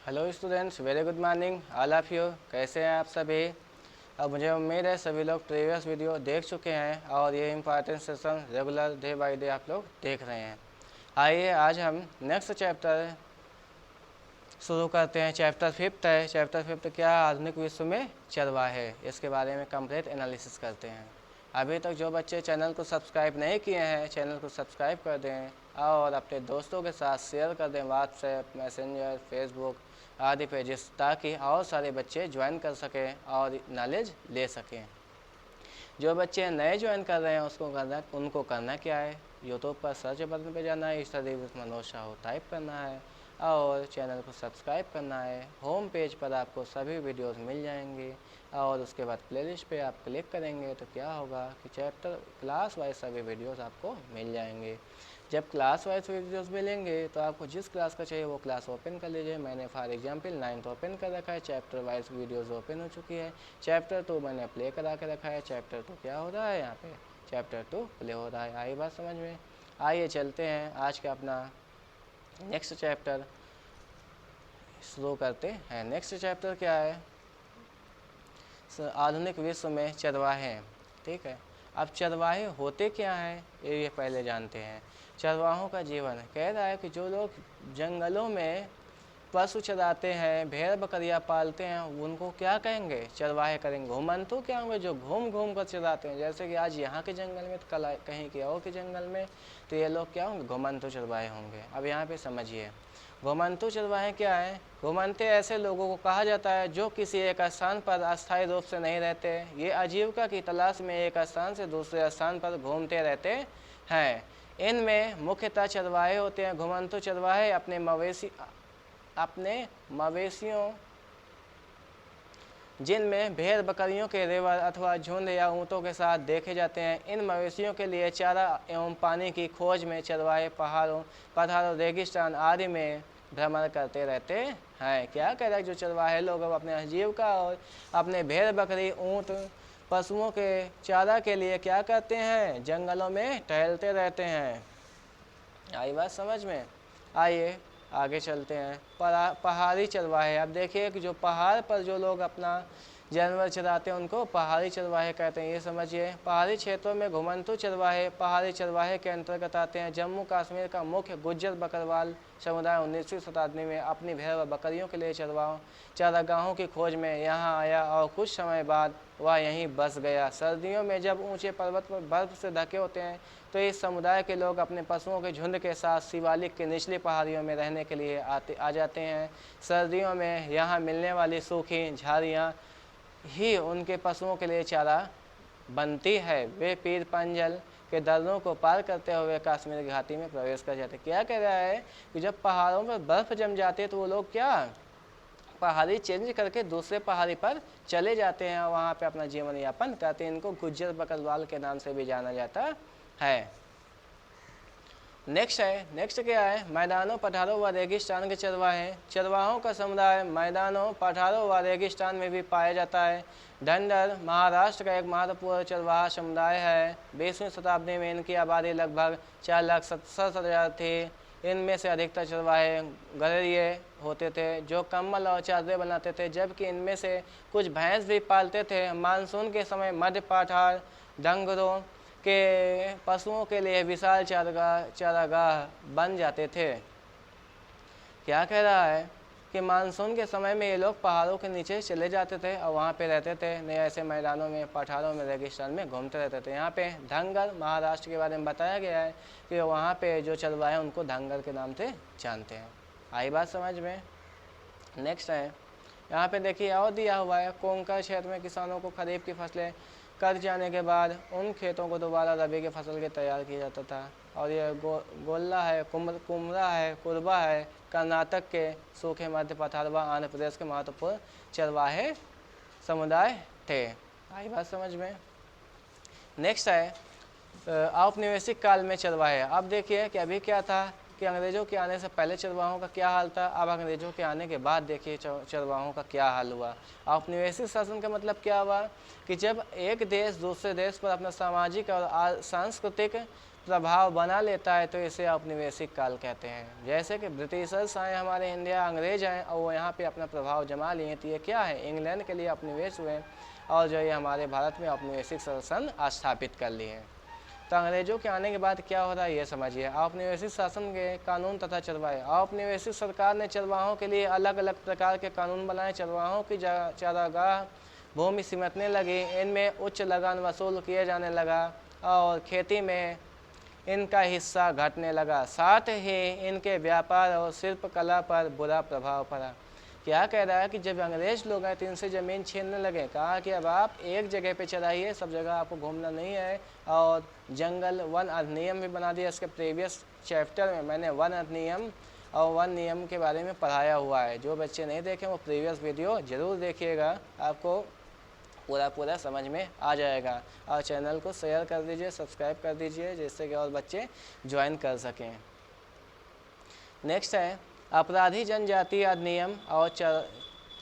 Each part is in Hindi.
Hello students, very good morning all of you. कैसे हैं आप सभी? अब मुझे उम्मीद है सभी लोग प्रीवियस वीडियो देख चुके हैं और ये important session regular day by day आप लोग देख रहे हैं। आइए आज हम नेक्स्ट चैप्टर शुरू करते हैं। चैप्टर फिफ्थ है। चैप्टर फिफ्थ क्या है? आधुनिक विश्व में चरवाहे। इसके बारे में कंप्लीट एनालिसिस करते हैं। अभी तक जो बच्चे चैनल को सब्सक्राइब नहीं किए हैं, चैनल को सब्सक्राइब कर दें और अपने दोस्तों के साथ शेयर कर दें व्हाट्सएप, मैसेंजर, फेसबुक आदि पेजेस, ताकि और सारे बच्चे ज्वाइन कर सकें और नॉलेज ले सकें। जो बच्चे नए ज्वाइन कर रहे हैं उनको करना क्या है? यूट्यूब पर सर्च बटन पर जाना है, study with Manoj Sahu type करना है और चैनल को सब्सक्राइब करना है। होम पेज पर आपको सभी वीडियोस मिल जाएंगे और उसके बाद प्लेलिस्ट पे आप क्लिक करेंगे तो क्या होगा कि चैप्टर क्लास वाइज सभी वीडियोस आपको मिल जाएंगे। जब क्लास वाइज वीडियोस मिलेंगे तो आपको जिस क्लास का चाहिए वो क्लास ओपन कर लीजिए। मैंने फॉर एग्जांपल 9th ओपन कर रखा है, चैप्टर वाइज वीडियोस ओपन हो चुकी है। चैप्टर 2 मैंने प्ले करा के रखा है। चैप्टर 2 क्या हो रहा है यहाँ पे? चैप्टर 2 प्ले हो रहा है। आई बात समझ में? आइए चलते हैं आज का अपना नेक्स्ट चैप्टर शुरू करते हैं। नेक्स्ट चैप्टर क्या है? आधुनिक विश्व में चरवाहे। ठीक है, अब चरवाहे होते क्या हैं ये पहले जानते हैं। चरवाहों का जीवन कह रहा है कि जो लोग जंगलों में पशु चराते हैं, भेड़ बकरियां पालते हैं, उनको क्या कहेंगे? चरवाहे करेंगे। घुमंतु क्या होंगे? जो घूम घूम कर चराते हैं। जैसे कि आज यहाँ के जंगल में तो कल कहीं के और के जंगल में, तो ये लोग क्या होंगे? घुमंतु चरवाहे होंगे। अब यहाँ पे समझिए, घुमंतु चरवाहे क्या है? घुमंते ऐसे लोगों को कहा जाता है जो किसी एक स्थान पर अस्थायी रूप से नहीं रहते। ये आजीविका की तलाश में एक स्थान से दूसरे स्थान पर घूमते रहते हैं। इनमें मुख्यतः चरवाहे होते हैं। घुमंतु चरवाहे अपने मवेशियों, जिनमें भेड़ बकरियों के रेवड़ अथवा झुंड या ऊँटों के साथ देखे जाते हैं, इन मवेशियों के लिए चारा एवं पानी की खोज में चरवाहे पहाड़ों, रेगिस्तान आदि में भ्रमण करते रहते हैं। क्या कह रहा है? जो चरवाहे लोग अब अपने आजीविका और अपने भेड़ बकरी ऊँट पशुओं के चारा के लिए क्या करते हैं? जंगलों में टहलते रहते हैं। आई बात समझ में? आइए आगे चलते हैं। पहाड़ी चरवाहे। अब देखिए कि जो पहाड़ पर जो लोग अपना जानवर चराते हैं उनको पहाड़ी चरवाहे कहते हैं। ये समझिए, पहाड़ी क्षेत्रों में घुमंतु चरवाहे पहाड़ी चरवाहे के अंतर्गत आते हैं। जम्मू कश्मीर का मुख्य गुज्जर बकरवाल समुदाय 19वीं शताब्दी में अपनी भेड़ व बकरियों के लिए चारागाहों की खोज में यहाँ आया और कुछ समय बाद वह यहीं बस गया। सर्दियों में जब ऊंचे पर्वत पर बर्फ से ढके होते हैं तो इस समुदाय के लोग अपने पशुओं के झुंड के साथ शिवालिक की निचली पहाड़ियों में रहने के लिए आ जाते हैं। सर्दियों में यहाँ मिलने वाली सूखी झाड़ियाँ ही उनके पशुओं के लिए चारा बनती है। वे पीर पंजल के दर्रों को पार करते हुए कश्मीर घाटी में प्रवेश कर जाते। क्या कह रहा है कि जब पहाड़ों पर बर्फ जम जाती है तो वो लोग क्या पहाड़ी चेंज करके दूसरे पहाड़ी पर चले जाते हैं और वहाँ पे अपना जीवन यापन करते हैं। इनको गुज्जर बकरवाल के नाम से भी जाना जाता है। नेक्स्ट क्या है? मैदानों, पठारों व रेगिस्तान के चरवाहे। चरवाहों का समुदाय मैदानों, पठारों व रेगिस्तान में भी पाया जाता है। ढंढर महाराष्ट्र का एक महत्वपूर्ण चरवाहा समुदाय है। 20वीं शताब्दी में इनकी आबादी लगभग 4,67,000 थी। इनमें से अधिकतर चरवाहे गड़ेरिये होते थे जो कम्बल और चादरें बनाते थे, जबकि इनमें से कुछ भैंस भी पालते थे। मानसून के समय मध्य पठार डंगरों के पशुओं के लिए विशाल चारागाह बन जाते थे। क्या कह रहा है कि मानसून के समय में ये लोग पहाड़ों के नीचे चले जाते थे और वहाँ पे रहते थे। नए ऐसे मैदानों में, पठारों में, रेगिस्तान में घूमते रहते थे। यहाँ पे धंगर महाराष्ट्र के बारे में बताया गया है कि वहाँ पे जो चरवाहे हैं उनको धंगर के नाम से जानते हैं। आई बात समझ में? नेक्स्ट है, यहाँ पे देखिए और दिया हुआ है, कोंकण क्षेत्र में किसानों को खरीफ की फसलें कट जाने के बाद उन खेतों को दोबारा रबी के फसल के तैयार किया जाता था। और ये गोल्ला है, कुमरा है, कुरबा है, कर्नाटक के सूखे मध्य पठार व आंध्र प्रदेश के महत्वपूर्ण चरवाहे समुदाय थे। आई बात समझ में? नेक्स्ट है औपनिवेशिक काल में चरवाहे। अब देखिए कि अभी क्या था कि अंग्रेज़ों के आने से पहले चरवाहों का क्या हाल था, अब अंग्रेज़ों के आने के बाद देखिए चरवाहों का क्या हाल हुआ। औपनिवेशिक शासन का मतलब क्या हुआ कि जब एक देश दूसरे देश पर अपना सामाजिक और सांस्कृतिक प्रभाव बना लेता है तो इसे औपनिवेशिक काल कहते हैं। जैसे कि ब्रिटिशर्स आए हमारे इंडिया, अंग्रेज आए और वो यहाँ पे अपना प्रभाव जमा लिए, तो ये क्या है, इंग्लैंड के लिए उपनिवेश हुए और जो ये हमारे भारत में औपनिवेशिक शासन स्थापित कर लिए हैं। तो अंग्रेजों के आने के बाद क्या हो रहा है ये समझिए। औपनिवेशिक शासन के कानून तथा चरवाहे। औपनिवेशिक सरकार ने चरवाहों के लिए अलग अलग प्रकार के कानून बनाए। चरवाहों की चारागाह भूमि सिमटने लगी, इनमें उच्च लगान वसूल किए जाने लगा और खेती में इनका हिस्सा घटने लगा। साथ ही इनके व्यापार और शिल्प कला पर बुरा प्रभाव पड़ा। क्या कह रहा है कि जब अंग्रेज लोग आए तो इनसे ज़मीन छीनने लगे। कहा कि अब आप एक जगह पे चराइए, सब जगह आपको घूमना नहीं है। और जंगल वन अधिनियम भी बना दिया। इसके प्रीवियस चैप्टर में मैंने वन अधिनियम और वन नियम के बारे में पढ़ाया हुआ है। जो बच्चे नहीं देखें वो प्रीवियस वीडियो ज़रूर देखिएगा, आपको पूरा समझ में आ जाएगा। और चैनल को शेयर कर दीजिए, सब्सक्राइब कर दीजिए, जिससे कि और बच्चे ज्वाइन कर सकें। नेक्स्ट है अपराधी जनजाति अधिनियम और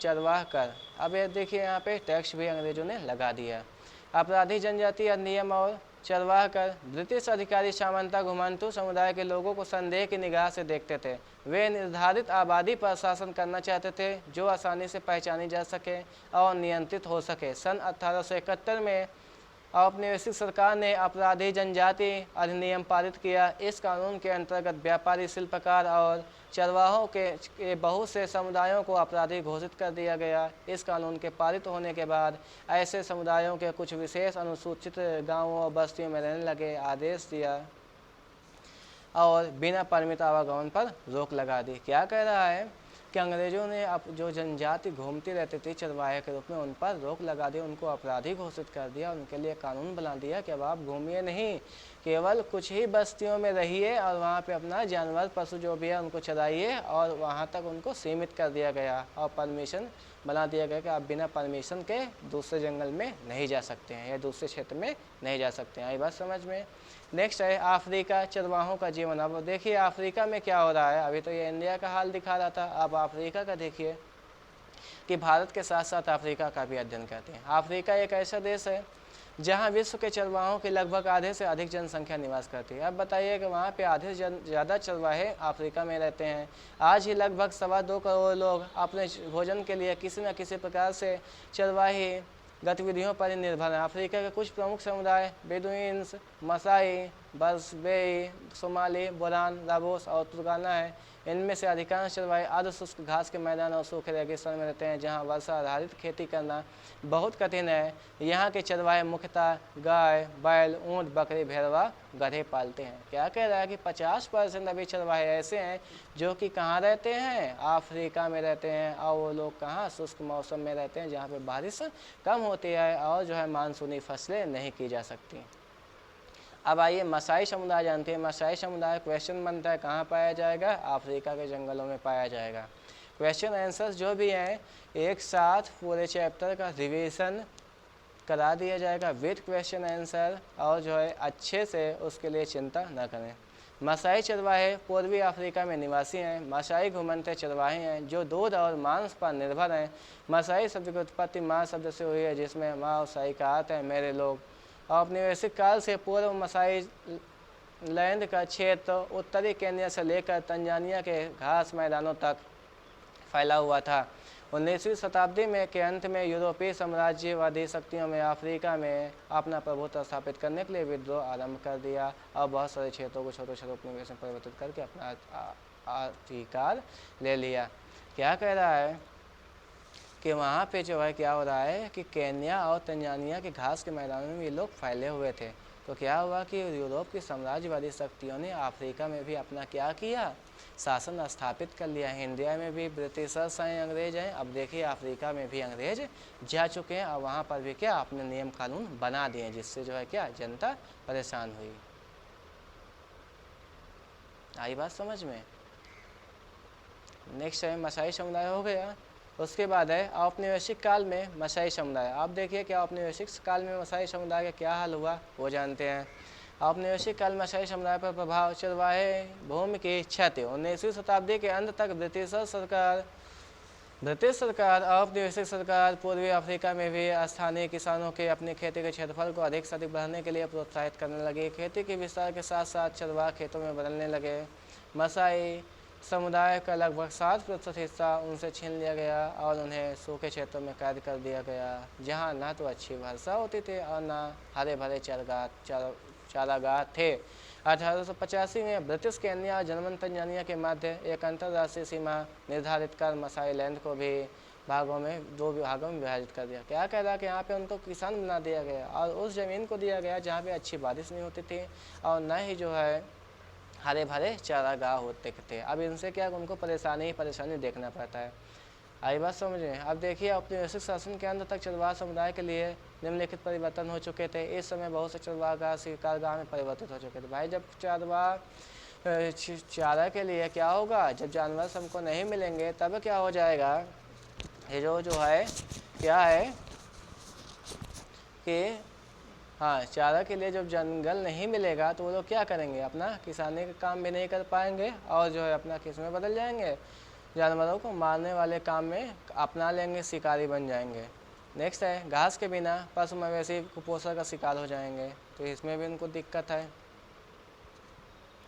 चरवाह कर। अब ये देखिए यहाँ पे टैक्स भी अंग्रेजों ने लगा दिया। अपराधी जनजाति अधिनियम और चरवाह कर। ब्रिटिश अधिकारी सामंता घुमंतू समुदाय के लोगों को संदेह की निगाह से देखते थे। वे निर्धारित आबादी पर शासन करना चाहते थे जो आसानी से पहचानी जा सके और नियंत्रित हो सके। सन 1871 में औपनिवेशिक सरकार ने अपराधी जनजाति अधिनियम पारित किया। इस कानून के अंतर्गत व्यापारी, शिल्पकार और चरवाहों के बहुत से समुदायों को अपराधी घोषित कर दिया गया। इस कानून के पारित होने के बाद ऐसे समुदायों के कुछ विशेष अनुसूचित गांवों और बस्तियों में रहने लगे आदेश दिया और बिना परमिट आवागमन पर रोक लगा दी। क्या कह रहा है कि अंग्रेजों ने अब जो जनजाति घूमती रहती थी चरवाहे के रूप में, उन पर रोक लगा दी, उनको अपराधी घोषित कर दिया। उनके लिए कानून बना दिया कि अब आप घूमिए नहीं, केवल कुछ ही बस्तियों में रहिए और वहाँ पे अपना जानवर पशु जो भी है उनको चराइए, और वहाँ तक उनको सीमित कर दिया गया और परमिशन बना दिया गया कि आप बिना परमिशन के दूसरे जंगल में नहीं जा सकते हैं या दूसरे क्षेत्र में नहीं जा सकते हैं। आई बात समझ में। नेक्स्ट है अफ्रीका, चरवाहों का जीवन। अब देखिए अफ्रीका में क्या हो रहा है। अभी तो ये इंडिया का हाल दिखा रहा था, अब अफ्रीका का देखिए कि भारत के साथ साथ अफ्रीका का भी अध्ययन करते हैं। अफ्रीका एक ऐसा देश है जहां विश्व के चरवाहों की लगभग आधे से अधिक जनसंख्या निवास करती है। अब बताइए कि वहाँ पे आधे से ज़्यादा चरवाहे अफ्रीका में रहते हैं। आज ही लगभग 2.25 करोड़ लोग अपने भोजन के लिए किसी न किसी प्रकार से चरवाही गतिविधियों पर ही निर्भर है। अफ्रीका के कुछ प्रमुख समुदाय बेदुइन्स, मसाई, बर्बेई, सोमाली, बोरान, राबोस और तुर्काना है। इनमें से अधिकांश चरवाहे अर्ध शुष्क घास के मैदान और सूखे रेगिस्तान में रहते हैं जहां वर्षा आधारित खेती करना बहुत कठिन है। यहाँ के चरवाहे मुख्यतः गाय, बैल, ऊँट, बकरी, भेड़वा, गधे पालते हैं। क्या कह रहा है कि 50% अभी चरवाहे ऐसे हैं जो कि कहाँ रहते हैं, अफ्रीका में रहते हैं। और वो लोग कहाँ, शुष्क मौसम में रहते हैं जहाँ पे बारिश कम होती है और जो है मानसूनी फसलें नहीं की जा सकती। अब आइए मसाई समुदाय जानते हैं। मसाई समुदाय क्वेश्चन बनता है कहाँ पाया जाएगा, अफ्रीका के जंगलों में पाया जाएगा। क्वेश्चन आंसर्स जो भी हैं एक साथ पूरे चैप्टर का रिवीजन करा दिया जाएगा विद क्वेश्चन आंसर, और जो है अच्छे से उसके लिए चिंता न करें। मसाई चरवाहे पूर्वी अफ्रीका में निवासी हैं। मसाई घुमंते चरवाहे हैं जो दूध और मांस पर निर्भर हैं। मसाई शब्द की उत्पत्ति माँ शब्द से हुई है जिसमें माँ और साई का अर्थ है मेरे लोग। औपनिवेशिक काल से पूर्व मसाई लैंड का क्षेत्र उत्तरी केन्या से लेकर तंजानिया के घास मैदानों तक फैला हुआ था। 19वीं शताब्दी के अंत में यूरोपीय साम्राज्यवादी शक्तियों में अफ्रीका में अपना प्रभुत्व स्थापित करने के लिए विद्रोह आरंभ कर दिया और बहुत सारे क्षेत्रों को छोटे छोटे उपनिवेश में परिवर्तित करके अपना अधिकार ले लिया। क्या कह रहा है कि वहाँ पे जो है क्या हो रहा है कि केन्या और तंजानिया के घास के मैदानों में ये लोग फैले हुए थे। तो क्या हुआ कि यूरोप की साम्राज्यवादी शक्तियों ने अफ्रीका में भी अपना क्या किया, शासन स्थापित कर लिया। इंडिया में भी ब्रिटिशर्स हैं, अंग्रेज हैं। अब देखिए अफ्रीका में भी अंग्रेज जा चुके हैं और वहाँ पर भी क्या अपने नियम कानून बना दिए जिससे जो है क्या जनता परेशान हुई। आई बात समझ में। नेक्स्ट है मसाई समुदाय हो गया। उसके बाद है औपनिवेशिक काल में मसाई समुदाय। आप देखिए कि औपनिवेशिक काल में मसाई समुदाय का क्या हाल हुआ वो जानते हैं। औपनिवेशिक काल में मसाई समुदाय पर प्रभाव, चरवाहे भूमि की क्षति। 19वीं शताब्दी के अंत तक ब्रिटिश सरकार ब्रिटिश सरकार और औपनिवेशिक सरकार पूर्वी अफ्रीका में भी स्थानीय किसानों के अपनी खेती के क्षेत्रफल को अधिक से अधिक बढ़ाने के लिए प्रोत्साहित करने लगी। खेती के विस्तार के साथ साथ चरवाह खेतों में बदलने लगे। मसाई समुदाय का लगभग 60% हिस्सा उनसे छीन लिया गया और उन्हें सूखे क्षेत्रों में कैद कर दिया गया, जहां न तो अच्छी वर्षा होती थी और न हरे भरे चारागाह थे। 1885 में ब्रिटिश केन्या और जर्मन तंजानिया के मध्य एक अंतर्राष्ट्रीय सीमा निर्धारित कर मसाई लैंड को भी दो भागों में विभाजित कर दिया। क्या कह रहा है कि यहाँ पे उनको किसान बना दिया गया और उस ज़मीन को दिया गया जहाँ पे अच्छी बारिश नहीं होती थी और न ही जो है हरे भरे चारागाह होते थे। अब इनसे क्या उनको परेशानी देखना पड़ता है। आई बात समझ में। अब देखिए औपनिवेशिक शासन के अंत तक चरवाहा समुदाय के लिए निम्नलिखित परिवर्तन हो चुके थे। इस समय बहुत से चरवाहा शिकारगाह में परिवर्तित हो चुके थे। भाई जब चारा के लिए क्या होगा, जब जानवर सबको नहीं मिलेंगे तब क्या हो जाएगा, ये जो है क्या है कि हाँ चारा के लिए जब जंगल नहीं मिलेगा तो वो लोग क्या करेंगे, अपना किसानी का काम भी नहीं कर पाएंगे और जो है अपना किस में बदल जाएंगे, जानवरों को मारने वाले काम में अपना लेंगे, शिकारी बन जाएंगे। नेक्स्ट है घास के बिना पशु मवेशी कुपोषण का शिकार हो जाएंगे, तो इसमें भी उनको दिक्कत है।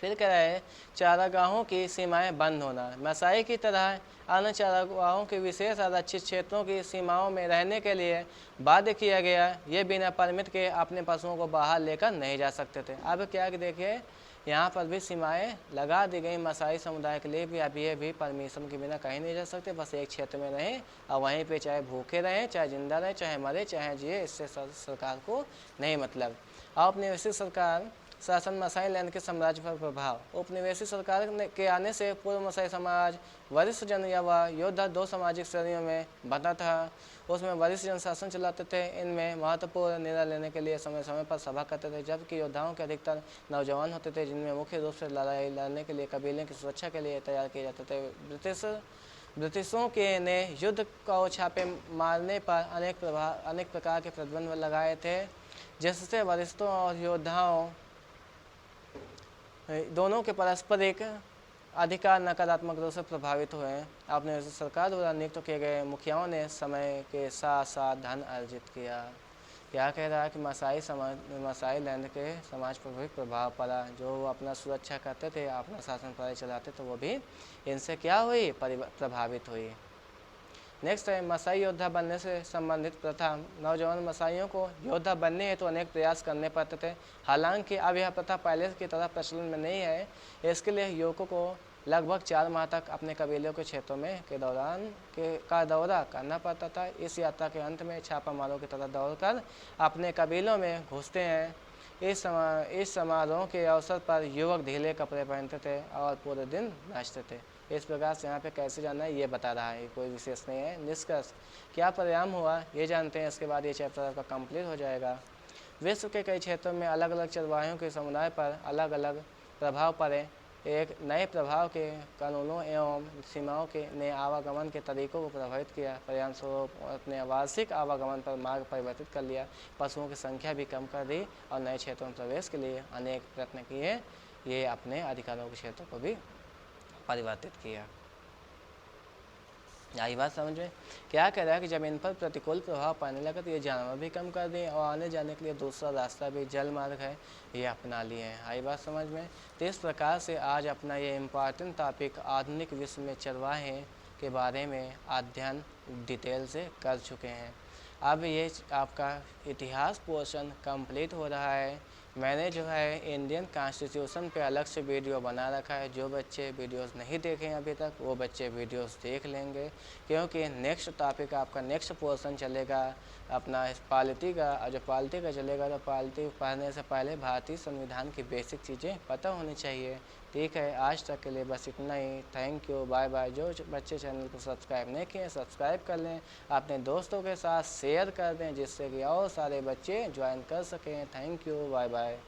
फिर कह रहे हैं चारागाहों की सीमाएं बंद होना। मसाई की तरह अन्य चारागाहों के विशेष आरक्षित क्षेत्रों की सीमाओं में रहने के लिए बाध्य किया गया। ये बिना परमिट के अपने पशुओं को बाहर लेकर नहीं जा सकते थे। अब क्या कि देखिए यहाँ पर भी सीमाएं लगा दी गई मसाई समुदाय के लिए भी। अब ये भी परमिशन के बिना कहीं नहीं जा सकते, बस एक क्षेत्र में रहें और वहीं पे चाहे भूखे रहें, चाहे जिंदा रहें, चाहे मरे, चाहे जिए, इससे सरकार को नहीं मतलब। औपनिवेशिक सरकार शासन मसाई लैंड के साम्राज्य पर प्रभाव। उपनिवेशिक सरकार के आने से पूर्व मसाई समाज वरिष्ठ जन या योद्धा दो सामाजिक श्रेणियों में बंटा था। उसमें वरिष्ठ जन शासन चलाते थे, इनमें महत्वपूर्ण निर्णय लेने के लिए समय समय पर सभा करते थे, जबकि योद्धाओं के अधिकतर नौजवान होते थे, जिनमें मुख्य रूप से लड़ाई लड़ने के लिए कबीले की सुरक्षा के लिए तैयार किए जाते थे। ब्रिटिशों के ने युद्ध को छापे मारने पर अनेक प्रकार के प्रतिबंध लगाए थे, जिससे वरिष्ठों और योद्धाओं दोनों के पारस्परिक अधिकार नकारात्मक रूप से प्रभावित हुए। आपने सरकार द्वारा नियुक्त किए गए मुखियाओं ने समय के साथ साथ धन अर्जित किया। क्या कह रहा है कि मसाई लैंड के समाज पर भी प्रभाव पड़ा। जो वो अपना सुरक्षा करते थे, अपना शासन प्रणाली चलाते थे, वो भी इनसे क्या हुई, प्रभावित हुई। नेक्स्ट है मसाई योद्धा बनने से संबंधित प्रथा। नौजवान मसाइयों को योद्धा बनने हेतु अनेक प्रयास करने पड़ते थे। हालांकि अब यह प्रथा पहले की तरह प्रचलन में नहीं है। इसके लिए युवकों को लगभग 4 माह तक अपने कबीलों के क्षेत्रों में का दौरा करना पड़ता था। इस यात्रा के अंत में छापामारों की तरह दौड़कर अपने कबीलों में घुसते हैं। इस समारोह के अवसर पर युवक ढीले कपड़े पहनते थे और पूरे दिन नाचते थे। इस प्रकार से यहाँ पे कैसे जाना है ये बता रहा है, कोई विशेष नहीं है। निष्कर्ष क्या परिणाम हुआ ये जानते हैं, इसके बाद ये चैप्टर आपका कंप्लीट हो जाएगा। विश्व के कई क्षेत्रों में अलग अलग चरवाहों के समुदाय पर अलग अलग प्रभाव पड़े। एक नए प्रभाव के कानूनों एवं सीमाओं के ने आवागमन के तरीकों को प्रभावित किया। परिणामस्वरूप अपने वार्षिक आवागमन पर मार्ग परिवर्तित कर लिया, पशुओं की संख्या भी कम कर दी और नए क्षेत्रों में प्रवेश के लिए अनेक प्रयत्न किए। ये अपने अधिकारों के क्षेत्रों को भी परिवर्तित किया। यही बात समझ में। क्या कह रहा है कि जब इन पर प्रतिकूल प्रभाव पड़ने लगा तो ये जानवर भी कम कर दिए और आने जाने के लिए दूसरा रास्ता भी जल मार्ग है ये अपना लिए हैं। आई बात समझ में। तो इस प्रकार से आज अपना ये इम्पॉर्टेंट टॉपिक आधुनिक विश्व में चरवाहे के बारे में अध्ययन डिटेल से कर चुके हैं। अब ये आपका इतिहास पोर्शन कंप्लीट हो रहा है। मैंने जो है इंडियन कॉन्स्टिट्यूशन पे अलग से वीडियो बना रखा है। जो बच्चे वीडियोस नहीं देखे हैं अभी तक वो बच्चे वीडियोस देख लेंगे, क्योंकि नेक्स्ट टॉपिक आपका नेक्स्ट पोर्शन चलेगा अपना पॉलिटी का। और जो पॉलिटी का चलेगा तो पॉलिटी पढ़ने से पहले भारतीय संविधान की बेसिक चीज़ें पता होनी चाहिए। ठीक है, आज तक के लिए बस इतना ही। Thank you, bye bye. जो बच्चे चैनल को सब्सक्राइब नहीं किए सब्सक्राइब कर लें, अपने दोस्तों के साथ शेयर कर दें जिससे कि और सारे बच्चे ज्वाइन कर सकें। Thank you, bye bye.